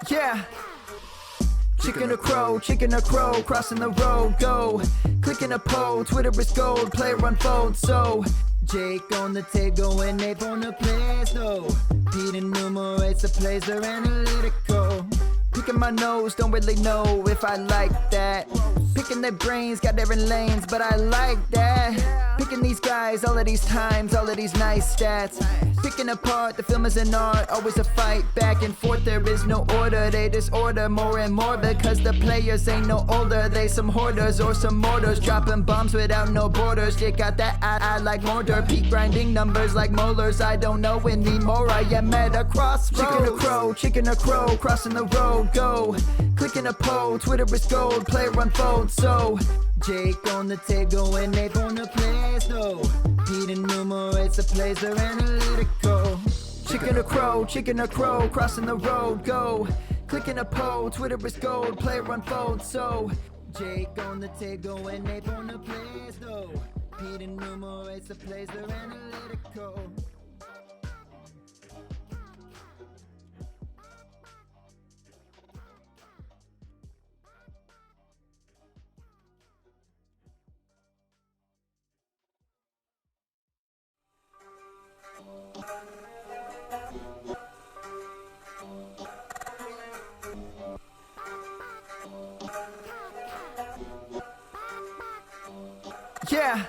Yeah. Chicken or crow, crossing the road, go. Clicking a pole, Twitter is gold, player unfold, so Jake on the Tego and Ape on the plays, though. Pete enumerates the plays, they're analytical. Picking my nose, don't really know if I like that. Picking their brains, got different lanes, but I like that. Picking these guys, all of these times, all of these nice stats. Picking apart, the film is an art, always a fight back and forth. There is no order, they disorder more and more because the players ain't no older. They some hoarders or some mortars, dropping bombs without no borders. You got that I like mortar, peak grinding numbers like molars. I don't know anymore, I am at a crossroads. Chicken or crow, crossing the road, go. Clicking a pole, Twitter is gold, player unfold, so Jake on the Tego and Ape on the plays, though. Pete enumerates the plays, they're analytical. Chicken or crow, crossing the road, go. Clicking a pole, Twitter is gold, player unfold, so Jake on the Tego and Ape on the plays, though. Pete enumerates the plays, they're analytical. Yeah.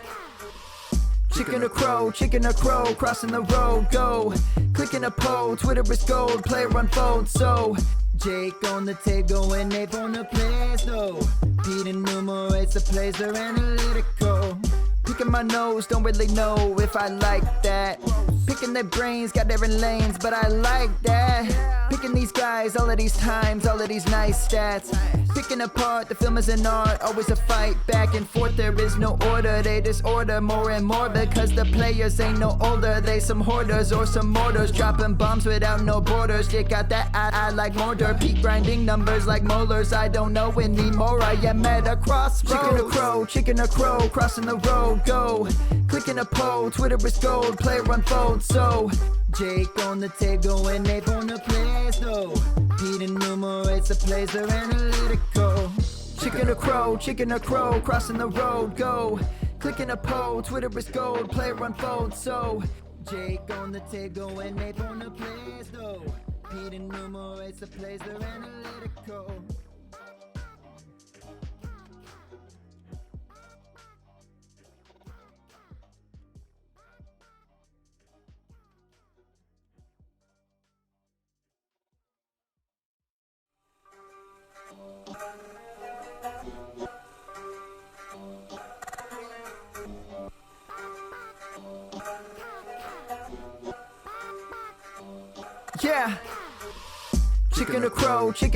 Chicken or crow, crossing the road, go. Clicking a pole, Twitter is gold, player unfold, so Jake on the Tego and Ape on the plays, though. Pete enumerates the plays, they're analytical. Picking my nose, don't really know if I like that. Picking their brains, got different lanes, but I like that. Picking these guys, all of these times, all of these nice stats. Picking apart, the film is an art, always a fight back and forth. There is no order, they disorder more and more because the players ain't no older. They some hoarders or some mortars, dropping bombs without no borders. You got that I like mortar, peak grinding numbers like molars. I don't know anymore, I am at a crossroads. Chicken or crow, crossing the road, go. Clicking a pole, Twitter is gold, player unfold, so Jake on the Tego and Ape on the plays, though. Pete enumerates the plays, they're analytical. Chicken or crow, crossing the road, go. Clicking a pole, Twitter is gold, player unfold, so Jake on the Tego and Ape on the plays, though. Pete enumerates the plays, they're analytical. Yeah. Chicken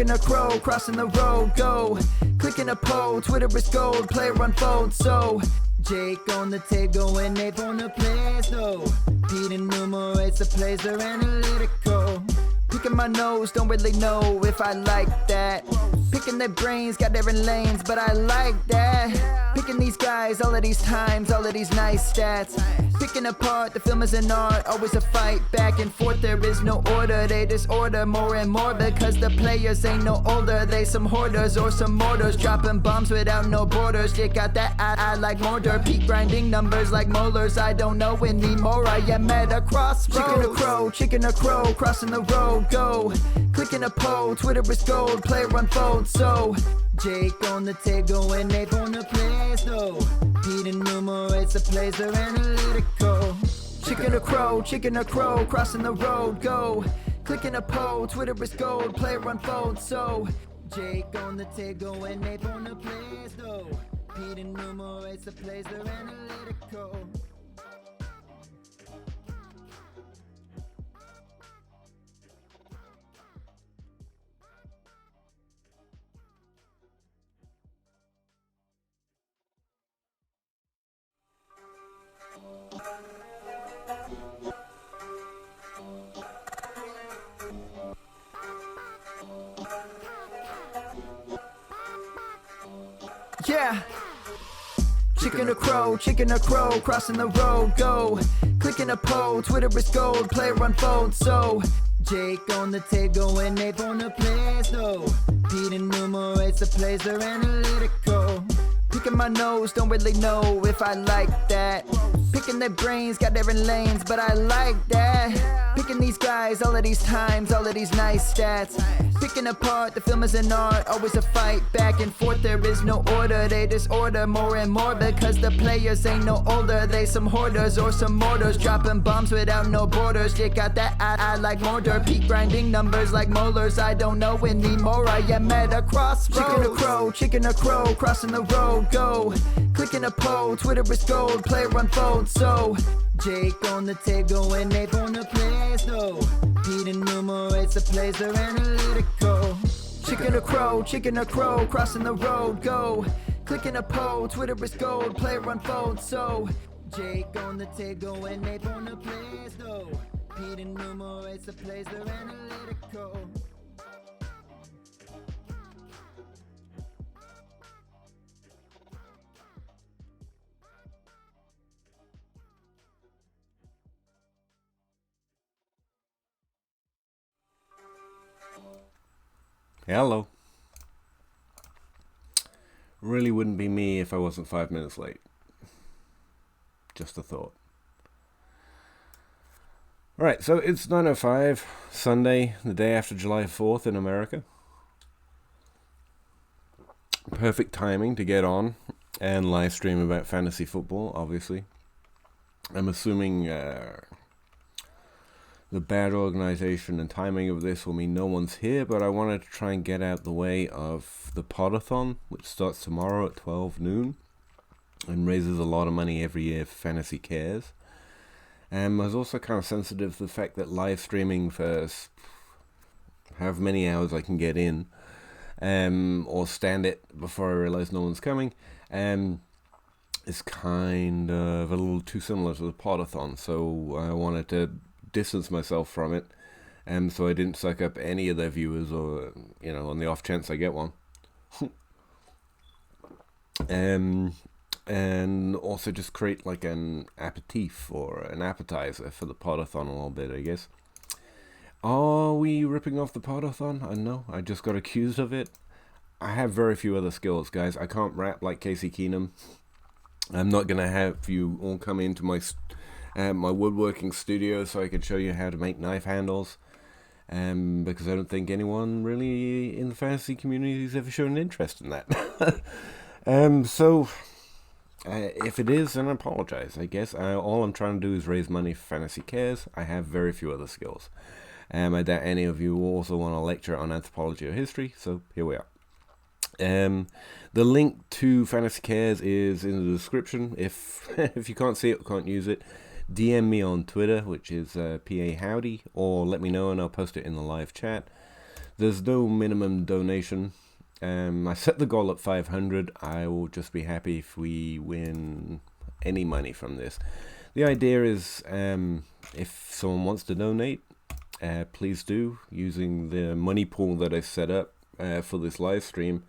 or crow, crossing the road, go. Clicking a pole, Twitter is gold, player unfold, so Jake on the Tego and Ape on the plays, though. Pete enumerates the plays, they're analytical. Picking my nose, don't really know if I like that. Picking their brains, got different lanes, but I like that. Picking these guys, all of these times, all of these nice stats. Picking apart, the film is an art, always a fight back and forth. There is no order, they disorder more and more because the players ain't no older. They some hoarders or some mortars, dropping bombs without no borders. You got that I like mortar, peak grinding numbers like molars. I don't know anymore, I am at a crossroads. Chicken or crow, crossing the road, go. Clicking a pole, Twitter is gold, player unfold, so Jake on the Tego and Ape on the plays, though. Pete enumerates the plays, they're analytical. Chicken or crow, crossing the road, go. Clicking a pole, Twitter is gold, player unfold, so Jake on the Tego and Ape on the plays, though. Pete enumerates the plays, they're analytical. Yeah. Chicken or crow, crossing the road, go. Clicking a pole, Twitter is gold, player unfold, so Jake on the table and Abe on the plays, though. Pete enumerates the plays, they're analytical. Picking my nose, don't really know if I like that. Picking their brains, got different lanes, but I like that. Picking these guys, all of these times, all of these nice stats. Picking apart, the film is an art, always a fight back and forth. There is no order, they disorder more and more because the players ain't no older. They some hoarders or some mortars, dropping bombs without no borders. You got that I like mortar, peak grinding numbers like molars. I don't know anymore, I am at a crossroads. Chicken or crow, crossing the road, go. Clicking a poll, Twitter is gold, player unfold. So Jake on the table and Abe on the plays, though. Pete enumerates the plays, they're analytical. Chicken or crow, crossing the road, go. Clicking a poll, Twitter is gold, player unfold. So Jake on the table and Abe on the plays, though. Pete enumerates the plays, they're analytical. Hello. Really wouldn't be me if I wasn't 5 minutes late. Just a thought. Alright, so it's 9:05, Sunday, the day after July 4th in America. Perfect timing to get on and live stream about fantasy football, obviously. I'm assuming the bad organization and timing of this will mean no one's here, but I wanted to try and get out the way of the Podathon, which starts tomorrow at 12 noon and raises a lot of money every year for Fantasy Cares. I was also kind of sensitive to the fact that live streaming for however many hours I can get in, or stand it before I realize no one's coming, is kind of a little too similar to the Podathon, so I wanted to distance myself from it, so I didn't suck up any of their viewers, or on the off chance I get one. And also just create like an aperitif or an appetizer for the Podathon a little bit, I guess. Are we ripping off the Podathon? I know, I just got accused of it. I have very few other skills, guys. I can't rap like Casey Keenum. I'm not gonna have you all come into my woodworking studio so I can show you how to make knife handles, because I don't think anyone really in the fantasy community has ever shown an interest in that. So if it is, then I apologize, I guess. All I'm trying to do is raise money for Fantasy Cares. I have very few other skills. I doubt any of you also want to lecture on anthropology or history, so here we are. The link to Fantasy Cares is in the description. If you can't see it or can't use it, DM me on Twitter, which is PA Howdy, or let me know and I'll post it in the live chat. There's no minimum donation. I set the goal at 500. I will just be happy if we win any money from this. The idea is, if someone wants to donate, please do, using the money pool that I set up for this live stream.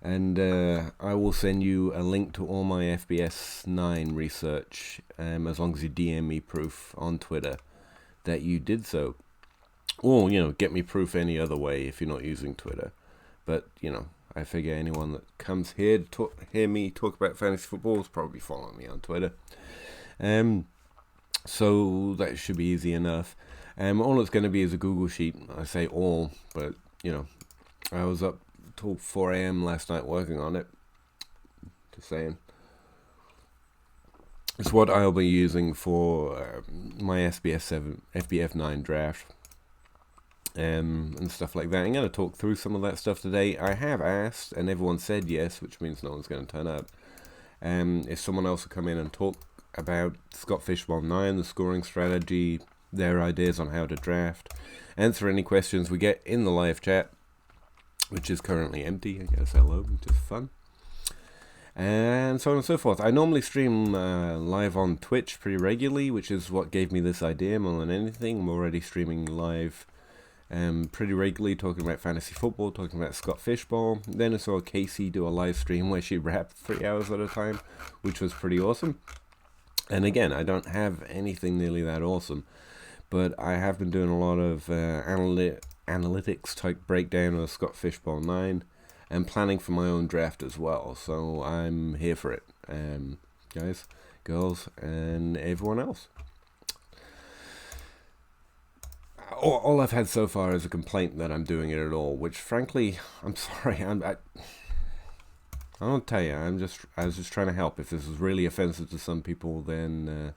And I will send you a link to all my SFB9 research, as long as you DM me proof on Twitter that you did so. Or, get me proof any other way if you're not using Twitter. But, I figure anyone that comes here to hear me talk about fantasy football is probably following me on Twitter. So that should be easy enough. All it's going to be is a Google Sheet. I say all, but, I was up till 4 a.m. last night working on it. Just saying. It's what I'll be using for my SFB9 draft. And stuff like that. I'm going to talk through some of that stuff today. I have asked, and everyone said yes, which means no one's going to turn up. If someone else will come in and talk about Scott Fishbowl 9, the scoring strategy, their ideas on how to draft, answer any questions we get in the live chat, which is currently empty. I guess hello, just fun. And so on and so forth. I normally stream live on Twitch pretty regularly, which is what gave me this idea more than anything. I'm already streaming live pretty regularly, talking about fantasy football, talking about Scott Fishbowl. Then I saw Casey do a live stream where she rapped 3 hours at a time, which was pretty awesome. And again, I don't have anything nearly that awesome, but I have been doing a lot of analytics type breakdown of Scott Fishbowl 9 and planning for my own draft as well. So I'm here for it, guys, girls, and everyone else. All I've had so far is a complaint that I'm doing it at all, which frankly, I'm sorry, I don't tell you, I was just trying to help. If this is really offensive to some people, then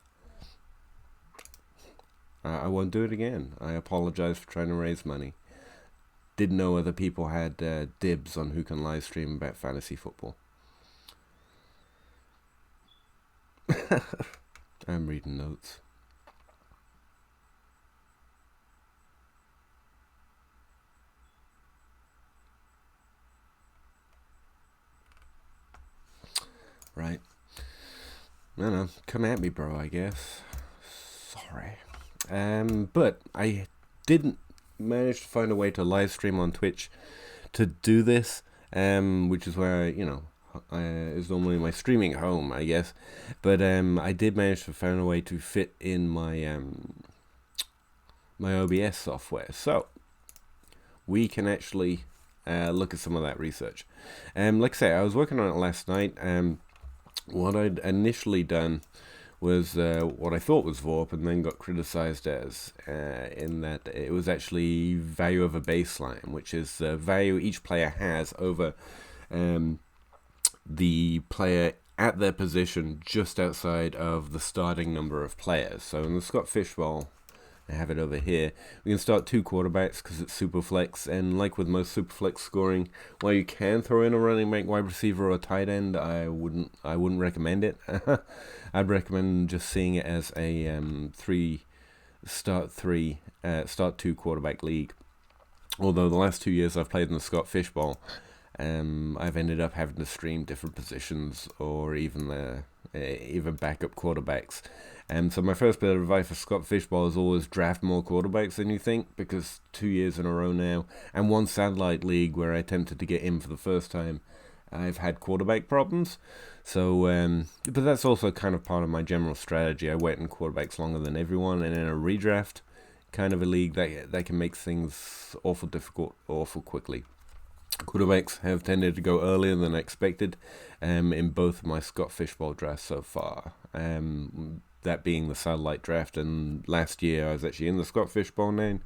I won't do it again. I apologize for trying to raise money. Didn't know other people had dibs on who can live stream about fantasy football. I'm reading notes. Right. No, come at me, bro, I guess. Sorry. But I didn't manage to find a way to live stream on Twitch to do this, which is where, is normally my streaming home, I guess. But I did manage to find a way to fit in my my OBS software. So we can actually look at some of that research. Like I say, I was working on it last night. What I'd initially done was what I thought was VoRP and then got criticized as, in that it was actually value of a baseline, which is the value each player has over the player at their position just outside of the starting number of players. So in the Scott Fishbowl, I have it over here, we can start 2 quarterbacks because it's Superflex, and like with most Superflex scoring, while you can throw in a running back, wide receiver, or a tight end, I wouldn't recommend it. I'd recommend just seeing it as a start 2 quarterback league. Although the last 2 years I've played in the Scott Fishbowl, I've ended up having to stream different positions or even backup quarterbacks. So my first bit of advice for Scott Fishbowl is always draft more quarterbacks than you think, because 2 years in a row now, and one satellite league where I attempted to get in for the first time, I've had quarterback problems. So, but that's also kind of part of my general strategy. I wait in quarterbacks longer than everyone, and in a redraft kind of a league, that can make things awful difficult awful quickly. Quarterbacks have tended to go earlier than expected in both of my Scott Fishbowl drafts so far. That being the satellite draft, and last year I was actually in the Scott Fishbowl 9,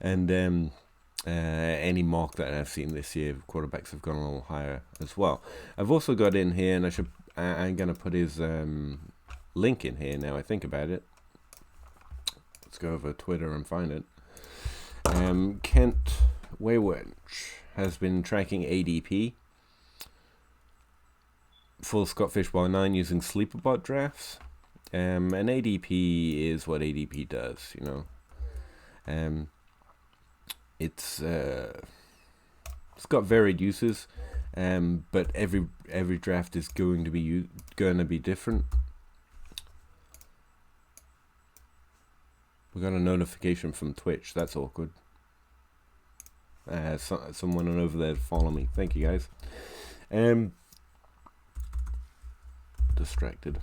and any mock that I've seen this year, quarterbacks have gone a little higher as well. I've also got in here, and I'm going to put his link in here now I think about it. Let's go over Twitter and find it. Kent Waywench has been tracking ADP for Scott Fishbowl 9 using Sleeperbot drafts. And ADP is what ADP does, It's got varied uses, but every draft is going to be different. We got a notification from Twitch. That's awkward. Someone over there to follow me. Thank you, guys. Distracted.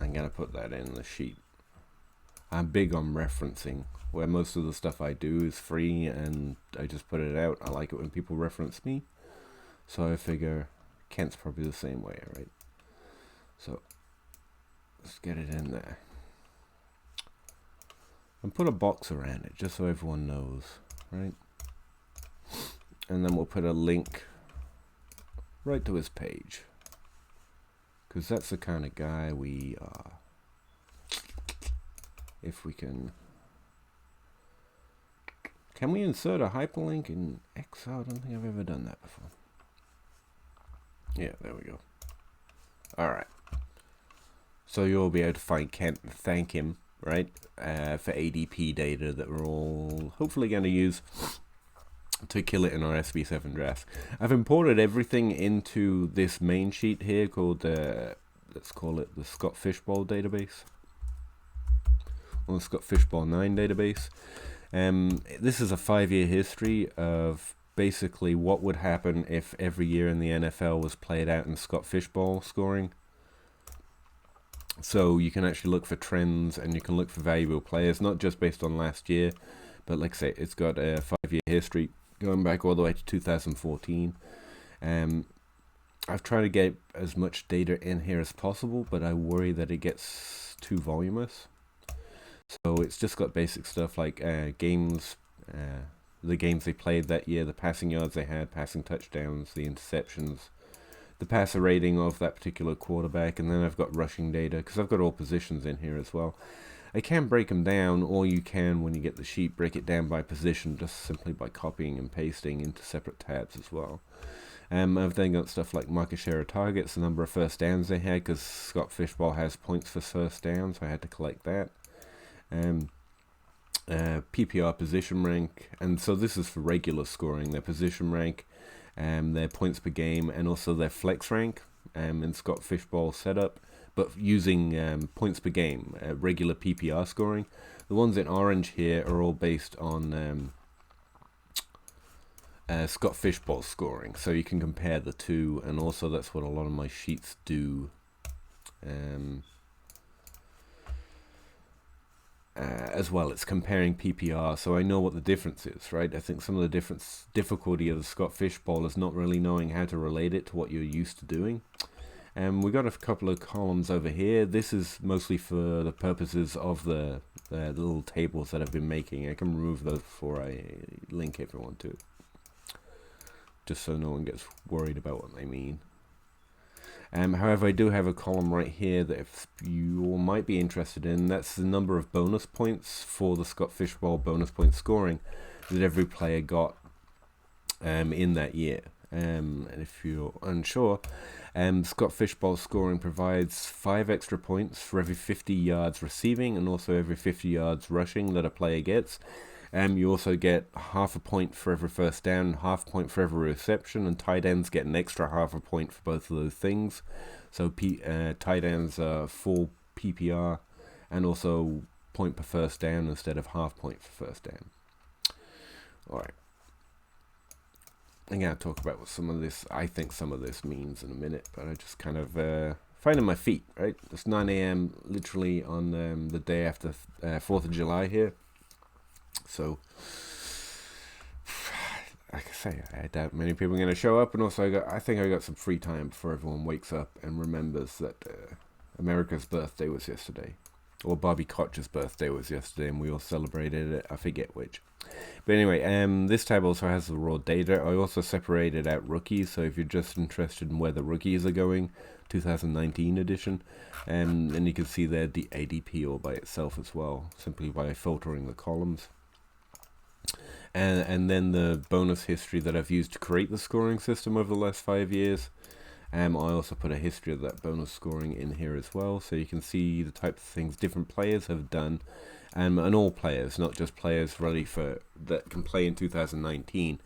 I'm going to put that in the sheet. I'm big on referencing, where most of the stuff I do is free and I just put it out. I like it when people reference me. So I figure Kent's probably the same way, right? So let's get it in there. And put a box around it just so everyone knows, right? And then we'll put a link right to his page, because that's the kind of guy we are. If we can we insert a hyperlink in Excel? I don't think I've ever done that before. Yeah, there we go. Alright. So you'll be able to find Kent and thank him, right, for ADP data that we're all hopefully going to use to kill it in our SB7 drafts. I've imported everything into this main sheet here called, let's call it the Scott Fishbowl database. on the SFB9 database. This is a 5-year history of basically what would happen if every year in the NFL was played out in Scott Fishbowl scoring. So you can actually look for trends, and you can look for valuable players, not just based on last year, but like I say, it's got a 5-year history going back all the way to 2014. I've tried to get as much data in here as possible, but I worry that it gets too voluminous. So it's just got basic stuff like games, the games they played that year, the passing yards they had, passing touchdowns, the interceptions, the passer rating of that particular quarterback, and then I've got rushing data, because I've got all positions in here as well. I can break them down, or you can, when you get the sheet, break it down by position, just simply by copying and pasting into separate tabs as well. I've then got stuff like market share of targets, the number of first downs they had, because Scott Fishbowl has points for first downs, so I had to collect that. PPR position rank, and so this is for regular scoring, their position rank, their points per game, and also their flex rank in Scott Fishbowl setup, but using points per game, regular PPR scoring. The ones in orange here are all based on Scott Fishbowl scoring, so you can compare the two, and also that's what a lot of my sheets do. As well, it's comparing PPR, so I know what the difference is, right? I think some of the difficulty of the Scott Fishbowl is not really knowing how to relate it to what you're used to doing. We got a couple of columns over here. This is mostly for the purposes of the little tables that I've been making. I can remove those before I link everyone to it, just so no one gets worried about what they mean. However, I do have a column right here that if you all might be interested in, that's the number of bonus points for the Scott Fishbowl bonus point scoring that every player got in that year. And if you're unsure, Scott Fishbowl scoring provides 5 extra points for every 50 yards receiving, and also every 50 yards rushing that a player gets. You also get half a point for every first down, half a point for every reception, and tight ends get an extra half a point for both of those things. So tight ends are full PPR, and also point per first down instead of half point for first down. Alright. I'm going to talk about what I think some of this means in a minute, but I just kind of finding my feet, right? It's 9 a.m. literally on the day after 4th of July here. So, like I say, I doubt many people are going to show up, and also I think I got some free time before everyone wakes up and remembers that America's birthday was yesterday, or Bobby Koch's birthday was yesterday, and we all celebrated it. I forget which. But anyway, this tab also has the raw data. I also separated out rookies, so if you're just interested in where the rookies are going, 2019 edition, and you can see there the ADP all by itself as well, simply by filtering the columns. And then the bonus history that I've used to create the scoring system over the last 5 years. I also put a history of that bonus scoring in here as well, so you can see the types of things different players have done, and all players, not just players ready that can play in 2019.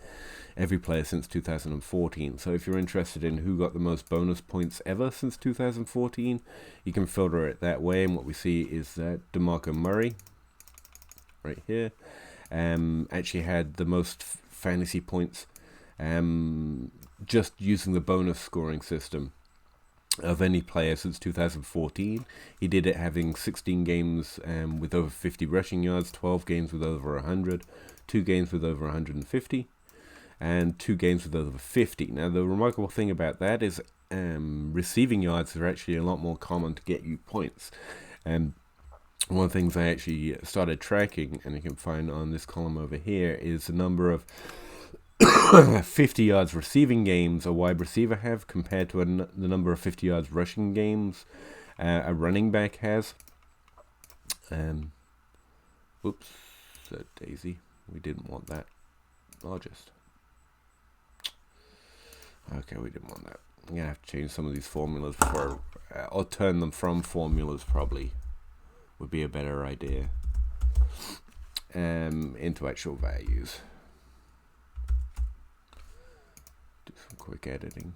Every player since 2014. So if you're interested in who got the most bonus points ever since 2014, you can filter it that way. And what we see is that DeMarco Murray, right here, actually had the most fantasy points just using the bonus scoring system of any player since 2014. He did it having 16 games with over 50 rushing yards, 12 games with over 100, 2 games with over 150, and 2 games with over 50. Now, the remarkable thing about that is receiving yards are actually a lot more common to get you points. One of the things I actually started tracking, and you can find on this column over here, is the number of 50 yards receiving games a wide receiver have compared to the number of 50 yards rushing games a running back has. Whoops, daisy, we didn't want that. Largest. Okay, we didn't want that. I'm gonna have to change some of these formulas before, or turn them from formulas probably would be a better idea, into actual values. Do some quick editing.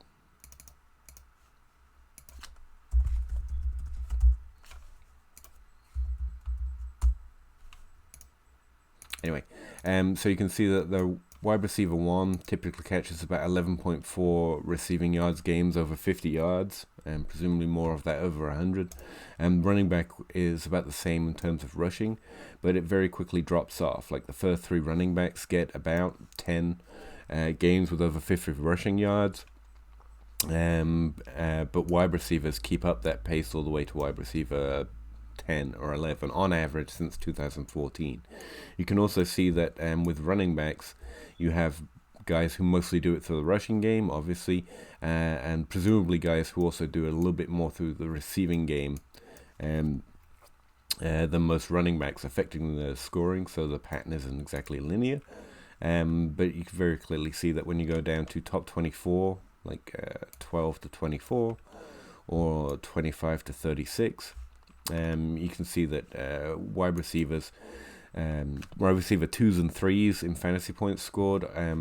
Anyway, so you can see that the wide receiver 1 typically catches about 11.4 receiving yards games over 50 yards, and presumably more of that over 100. And running back is about the same in terms of rushing, but it very quickly drops off. Like the first 3 running backs get about 10 games with over 50 rushing yards. But wide receivers keep up that pace all the way to wide receiver 10 or 11 on average since 2014. You can also see that with running backs, you have guys who mostly do it through the rushing game, obviously, and presumably guys who also do it a little bit more through the receiving game than most running backs, affecting the scoring, so the pattern isn't exactly linear. But you can very clearly see that when you go down to top 24, like 12 to 24 or 25 to 36, you can see that wide receiver 2s and 3s in fantasy points scored are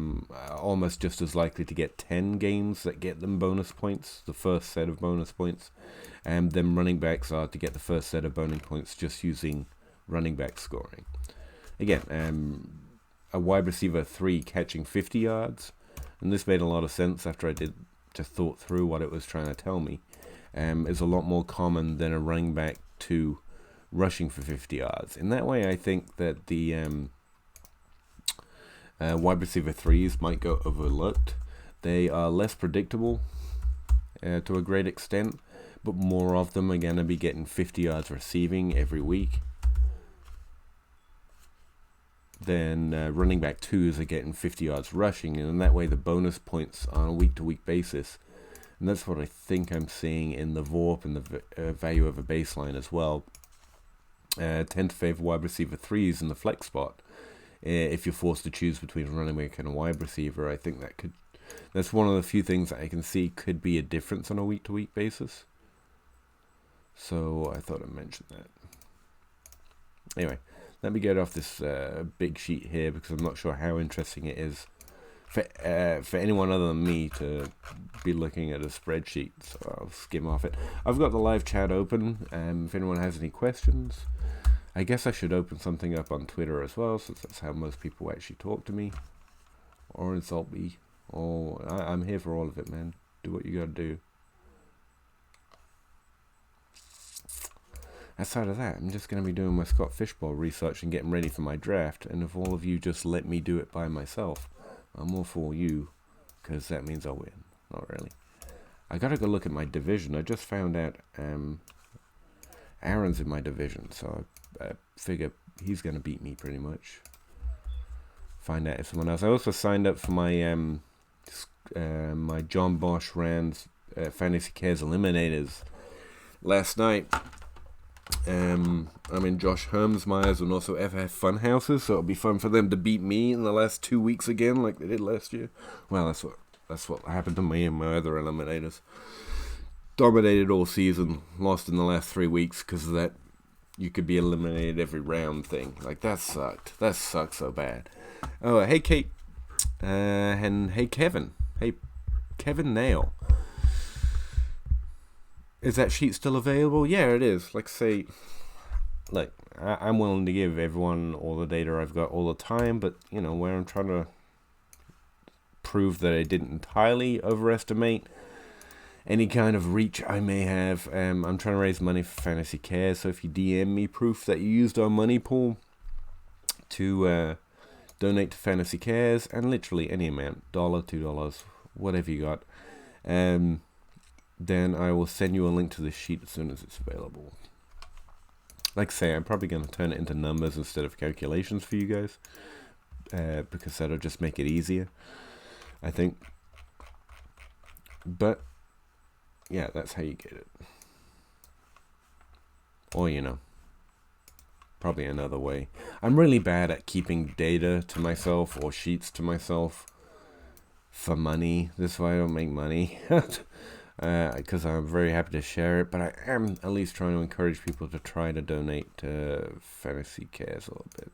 almost just as likely to get 10 games that get them bonus points, the first set of bonus points, and then running backs are to get the first set of bonus points just using running back scoring. Again, a wide receiver 3 catching 50 yards, and this made a lot of sense after I just thought through what it was trying to tell me, is a lot more common than a running back 2 rushing for 50 yards. In that way, I think that the wide receiver 3s might go overlooked. They are less predictable to a great extent, but more of them are going to be getting 50 yards receiving every week than running back 2s are getting 50 yards rushing, and in that way the bonus points on a week-to-week basis, and that's what I think I'm seeing in the VORP and the value of a baseline as well, tend to favor wide receiver 3s in the flex spot. If you're forced to choose between a running back and a wide receiver, I think that's one of the few things that I can see could be a difference on a week-to-week basis. So I thought I'd mention that. Anyway, let me get off this big sheet here because I'm not sure how interesting it is for anyone other than me to be looking at a spreadsheet, so I'll skim off it. I've got the live chat open, if anyone has any questions. I guess I should open something up on Twitter as well, since that's how most people actually talk to me or insult me. I'm here for all of it, man. Do what you gotta do. Outside of that, I'm just going to be doing my Scott Fishbowl research and getting ready for my draft, and if all of you just let me do it by myself, I'm all for you, because that means I'll win. Not really. I gotta go look at my division. I just found out Aaron's in my division, so I figure he's going to beat me pretty much. Find out if someone else. I also signed up for my my John Bosch Rand's Fantasy Cares Eliminators last night. I'm in Josh Hermsmeyer's and also FF Funhouses, so it'll be fun for them to beat me in the last 2 weeks again, like they did last year. Well, that's what happened to me and my other eliminators. Dominated all season, lost in the last 3 weeks because of that you could be eliminated every round thing. Like, that sucked. That sucked so bad. Oh, hey Kate, and hey Kevin. Hey Kevin Nail. Is that sheet still available? Yeah, it is. Like, say, like, I'm willing to give everyone all the data I've got all the time, but, you know, where I'm trying to prove that I didn't entirely overestimate any kind of reach I may have, I'm trying to raise money for Fantasy Care, so if you DM me proof that you used our money pool to donate to Fantasy Cares, and literally any amount, $1, $2, whatever you got, then I will send you a link to this sheet as soon as it's available. Like I say, I'm probably going to turn it into numbers instead of calculations for you guys, because that'll just make it easier, I think. But, yeah, that's how you get it. Or, you know, probably another way. I'm really bad at keeping data to myself or sheets to myself for money. This is why I don't make money. Because I'm very happy to share it, but I am at least trying to encourage people to try to donate to Fantasy Cares a little bit.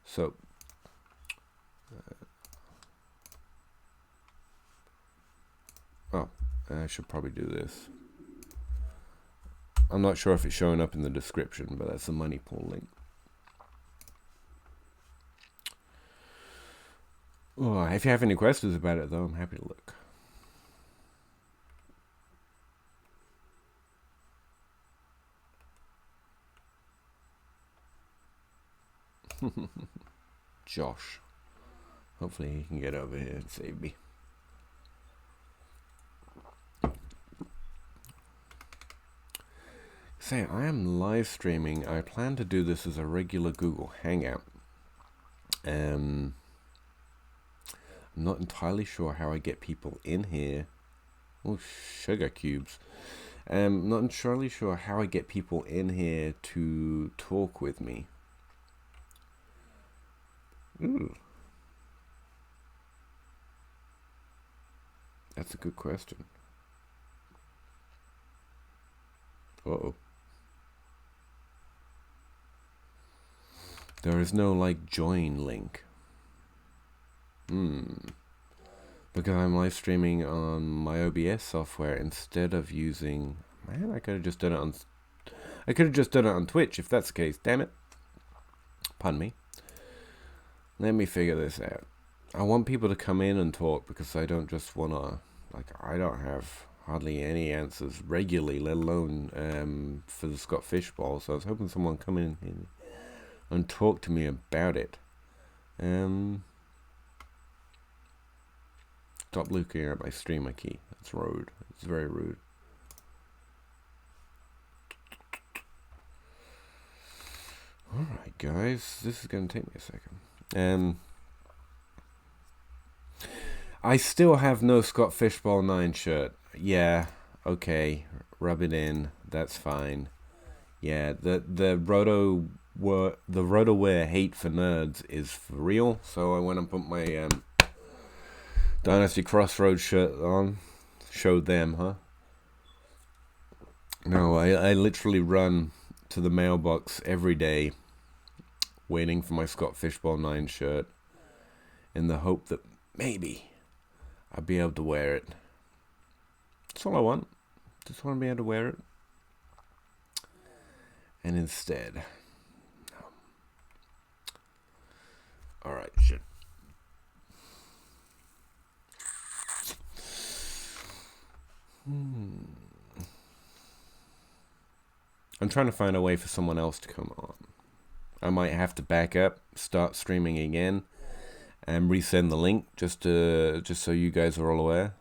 So, I should probably do this. I'm not sure if it's showing up in the description, but that's the money pool link. Oh, if you have any questions about it, though, I'm happy to look. Josh. Hopefully he can get over here and save me. Say, I am live streaming. I plan to do this as a regular Google Hangout. I'm not entirely sure how I get people in here. Oh, sugar cubes. Not entirely sure how I get people in here to talk with me. Ooh. That's a good question. Uh-oh. There is no, like, join link. Because I'm live streaming on my OBS software instead of using... Man, I could have just done it on... I could have just done it on Twitch if that's the case. Damn it. Pardon me. Let me figure this out. I want people to come in and talk because I don't just want to... Like, I don't have hardly any answers regularly, let alone for the Scott Fishbowl. So I was hoping someone come in and talk to me about it. Stop looking at my streamer key. That's rude. It's very rude. Alright, guys. This is going to take me a second. I still have no Scott Fishbowl 9 shirt. Yeah, okay. Rub it in. That's fine. Yeah, the RotoWare hate for nerds is for real. So I went and put my Dynasty Crossroads shirt on. Showed them, huh? No, I literally run to the mailbox every day waiting for my Scott Fishbowl 9 shirt in the hope that maybe I'll be able to wear it. That's all I want. Just want to be able to wear it. And instead... Alright, shit. I'm trying to find a way for someone else to come on. I might have to back up, start streaming again, and resend the link just so you guys are all aware.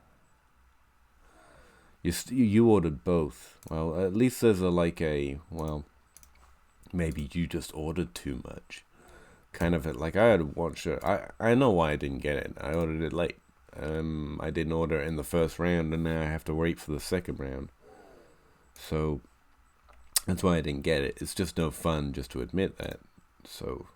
You ordered both. Well, at least there's well, maybe you just ordered too much. Kind of like I had one shirt. I know why I didn't get it. I ordered it late. I didn't order it in the first round, and now I have to wait for the second round. So that's why I didn't get it. It's just no fun just to admit that. So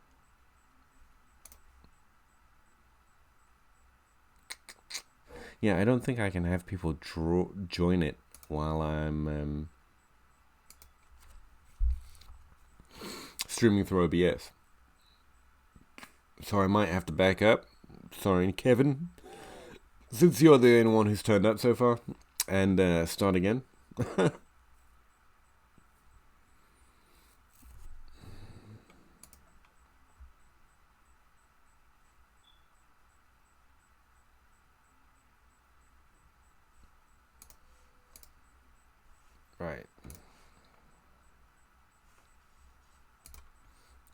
yeah, I don't think I can have people join it while I'm streaming through OBS. So I might have to back up. Sorry, Kevin. Since you're the only one who's turned up so far. And start again. Right.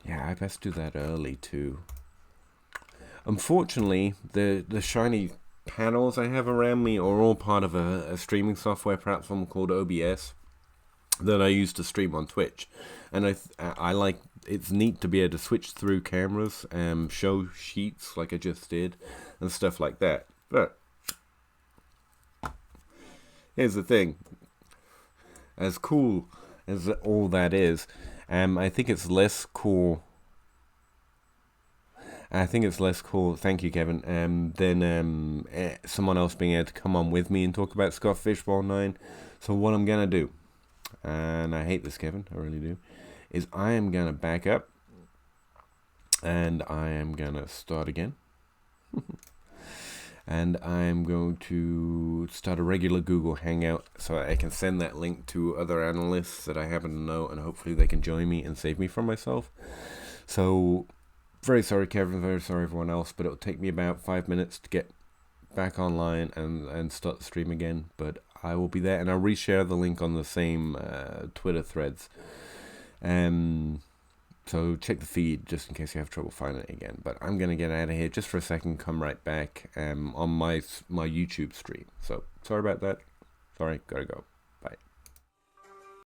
Yeah, I best do that early too. Unfortunately, the shiny panels I have around me are all part of a streaming software platform called OBS that I use to stream on Twitch, and I like, it's neat to be able to switch through cameras and show sheets like I just did and stuff like that. But here's the thing: as cool as all that is, I think it's less cool. Thank you, Kevin. Than someone else being able to come on with me and talk about Scott Fishbowl 9. So what I'm gonna do, and I hate this, Kevin, I really do, is I am gonna back up, and I am gonna start again, and I am going to start a regular Google Hangout so I can send that link to other analysts that I happen to know, and hopefully they can join me and save me from myself. So Very sorry, Kevin. Very sorry, everyone else. But it'll take me about 5 minutes to get back online and start the stream again. But I will be there, and I'll reshare the link on the same Twitter threads. So check the feed just in case you have trouble finding it again. But I'm gonna get out of here just for a second. Come right back on my YouTube stream. So sorry about that. Sorry, gotta go.